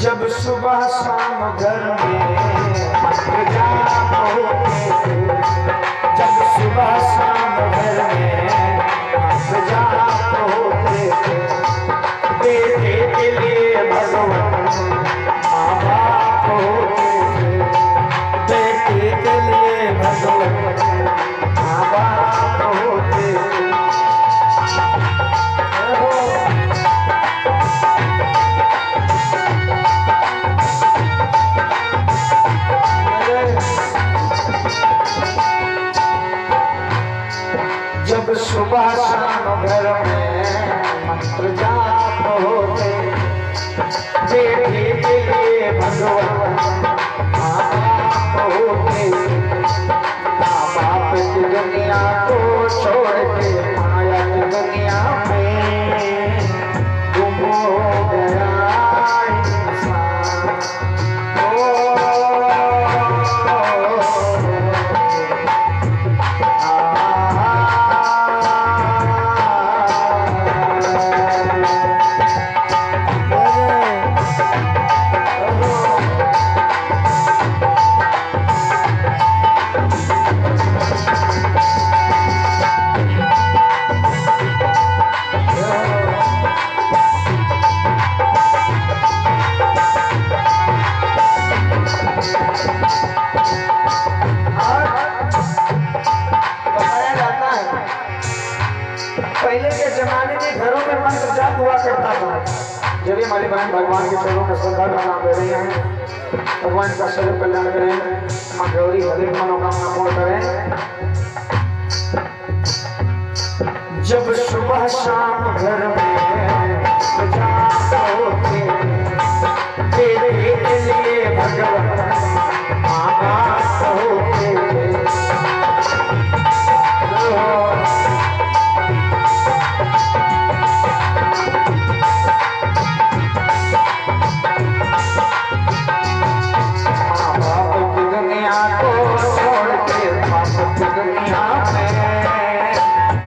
जब सुबह शाम घर में मंत्र जाप होते थे, जब सुबह शाम घर में मंत्र जाप होते थे, बेटे के लिए भगवान माँ बाप होते थे, बेटे के लिए भगवान माँ बाप होते थे। जब सुबह शाम घर में मंत्र जाप होते, बेटे के लिए भगवान माँ बाप होते, माँ बाप की दुनिया को छोड़ के माया की दुनिया में गुम हो गया इंसान। पहले के जमाने में घरों में मंत्र जाप हुआ करता था। जब हमारी बहन भगवान के चरणों में श्रद्धा का नाम ले रही हैं, भगवान का सर्व कल्याण करें, माँ गौरी हर एक मनोकामना पूर्ण करें। जब सुबह शाम घर में